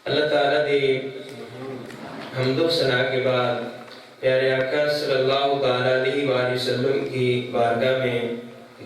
اللہ تعالیٰ دی حمد و ثنا کے بعد پیارے آقا صلی اللہ تعالیٰ علیہ وآلہ وسلم کی بارگاہ میں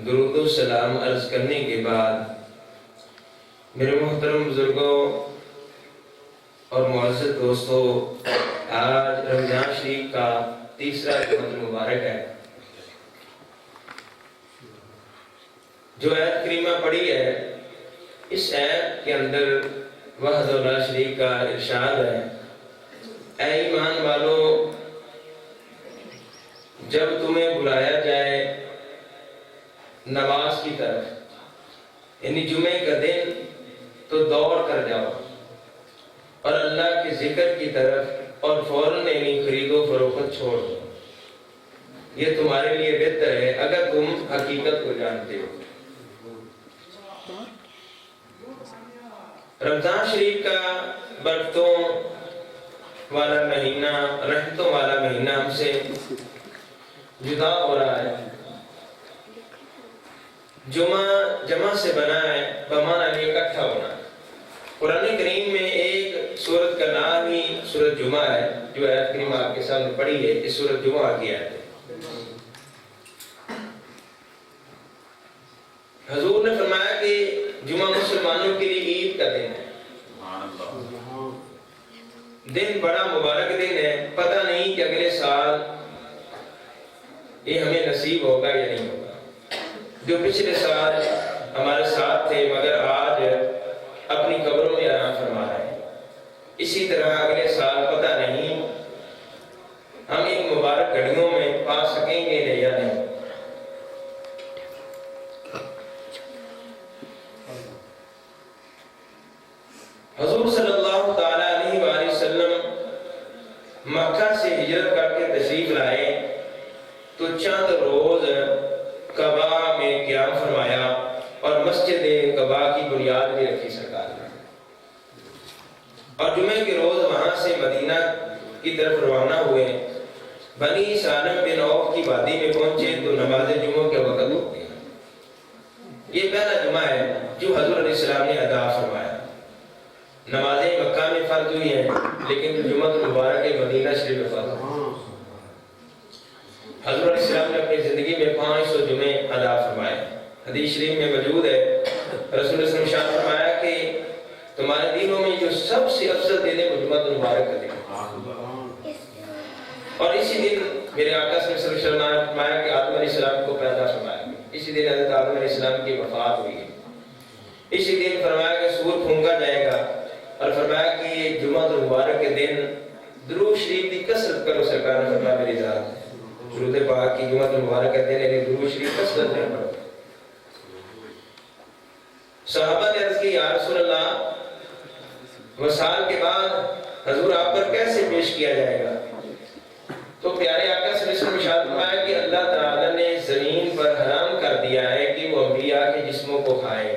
درود و سلام عرض کرنے کے بعد میرے محترم بزرگوں اور معزز دوستوں، آج رمضان شریف کا تیسرا جمعہ مبارک ہے۔ جو آیت کریمہ پڑھی ہے، اس آیت کے اندر وحدہ لا شریک کا ارشاد ہے، اے ایمان والو، جب تمہیں بلایا جائے نماز کی طرف، یعنی جمعے کا دن، تو دوڑ کر جاؤ اور اللہ کے ذکر کی طرف، اور فوراً یعنی خرید و فروخت چھوڑ دو۔ یہ تمہارے لیے بہتر ہے اگر تم حقیقت کو جانتے ہو۔ رمضان شریف کا برکتوں والا مہینہ، رحمتوں والا مہینہ ہم سے جدا ہو رہا ہے۔ جمع سے بنا ہے، بمعنی اکٹھا ہونا۔ قرآن کریم میں ایک سورت کا نام ہی سورت جمعہ ہے، جو آیت کریمہ آپ کے سامنے پڑھی ہے، اس سورت جمعہ کی آیت ہے۔ حضور نے فرمایا کہ جمعہ مسلمانوں کے لیے عید کا دن ہے، دن بڑا مبارک دن ہے۔ پتہ نہیں کہ اگلے سال یہ ہمیں نصیب ہوگا یا نہیں ہوگا۔ جو پچھلے سال ہمارے ساتھ تھے مگر آج اپنی قبروں میں آرام فرما رہے ہیں، اسی طرح اگلے سال پتہ نہیں ہم ان مبارک گھڑیوں میں پا سکیں گے یا نہیں۔ حضور صلی اللہ تعالیٰ علیہ وآلہ وسلم مکہ سے ہجرت کر کے تشریف لائے تو چند روز قباء میں قیام فرمایا اور مسجد قباء کی بنیاد بھی رکھی سرکار نے، اور جمعے کے روز وہاں سے مدینہ کی طرف روانہ ہوئے۔ بنی سالم بن عوف کی وادی میں پہنچے تو نماز جمعہ کے وقت ہو گیا۔ یہ پہلا جمعہ ہے جو حضور علیہ السلام نے ادا فرمایا۔ نمازیں مکہ میں فرض ہوئی ہیں لیکن جمعہ مبارک مدینہ شریف میں فرض ہوئی۔ حضور علیہ السلام نے اپنی زندگی میں 500 جمعے ادا فرمائے۔ حدیث شریف میں موجود ہے، رسول اللہ صلی اللہ علیہ وسلم نے فرمایا کہ تمہارے دینوں میں جو سب سے افضل دن ہے وہ جمعہ مبارک کا دن ہے۔ اور اسی دن میرے آقا صلی اللہ علیہ وسلم نے فرمایا کہ آدم علیہ السلام کو پیدا فرمایا گیا، اسی دن حضرت آدم علیہ السلام کی وفات ہوئی ہے۔ اسی دن فرمایا کہ سور پھونکا جائے گا، اور فرمایا کہ یہ جمعہ مبارک کے دن درود شریف کی کثرت کرو۔ سرکار نے فرمایا میری ذات درود پاک کی جمعہ مبارک کے دن یعنی درود شریف کثرت میں پڑھو۔ صحابہ نے عرض کی یا رسول اللہ، وصال کے بعد حضور آپ پر کیسے پیش کیا جائے گا؟ تو پیارے آقا صلی اللہ علیہ وسلم نے ارشاد فرمایا کہ اللہ تعالیٰ نے زمین پر حرام کر دیا ہے کہ وہ انبیاء کے جسموں کو کھائیں،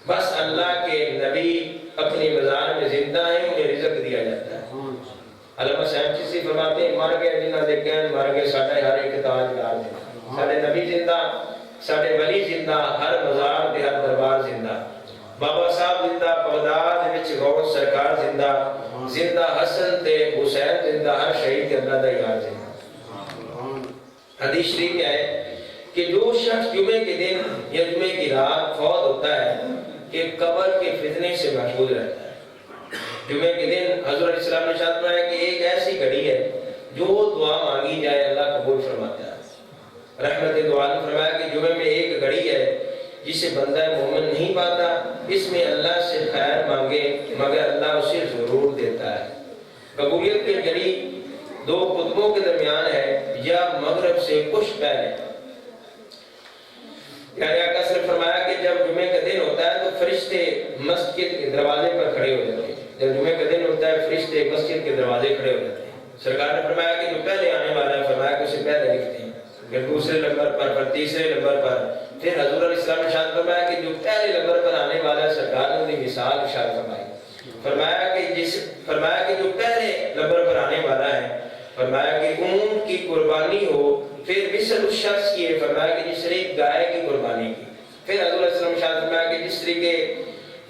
بس اللہ کے نبی اپنی مزار میں زندہ ہیں، انہیں رزق دیا جاتا ہے۔ علامہ صاحب چیزی فرماتے ہیں مر گئے جنہ دے کہن مر گئے ساڑھے ہر ایک تاجدار زندہ، ساڑھے نبی زندہ، ساڑھے ولی زندہ، ہر مزار دے ہر دربار زندہ، بابا صاحب زندہ، بغداد وچ غوث سرکار زندہ، زندہ حسن تے حسین زندہ، ہر شہید کے اللہ دا یار زندہ۔ حدیث شریف میں ہے کہ جو شخص جمعے کے دن یا جمعے کی رات فوت ہوتا ہے کہ قبر کے فتنے سے محفوظ رہتا ہے۔ جمعے کے دن حضور علیہ السلام نے ارشاد فرمایا کہ ایک ایسی گھڑی ہے جو دعا مانگی جائے اللہ قبول فرماتا ہے۔ رحمت دعا نے فرمایا کہ جمعے میں ایک گھڑی ہے جسے بندہ مومن نہیں پاتا، اس میں اللہ سے خیر مانگے مگر اللہ اسے ضرور دیتا ہے۔ قبولیت کی گھڑی دو قطبوں کے درمیان ہے یا مغرب سے کچھ پہلے۔ پیارے آقا نے فرمایا کہ جب جمعے کا دن ہوتا ہے تو فرشتے مسجد کے دروازے پر کھڑے ہو جاتے ہیں۔ جب جمعے کا دن ہوتا ہے فرشتے مسجد کے دروازے کھڑے ہو جاتے ہیں۔ سرکار نے فرمایا کہ جو پہلے آنے والا ہے فرمایا کہ اسے پہلے لکھتے ہیں، پھر دوسرے نمبر پر، پھر تیسرے نمبر پر، پھر حضور علیہ السلام نے ارشاد فرمایا کہ جو پہلے نمبر پر آنے والا ہے سرکار نے انہیں مثال ارشاد فرمائی۔ فرمایا کہ جو پہلے نمبر پر آنے والا ہے فرمایا کہ اونٹ کی قربانی ہو، پھر مثل اس شخص کی ہے فرمایا کہ جس نے ایک گائے کی قربانی کی، پھر حضور علیہ السلام نے فرمایا کہ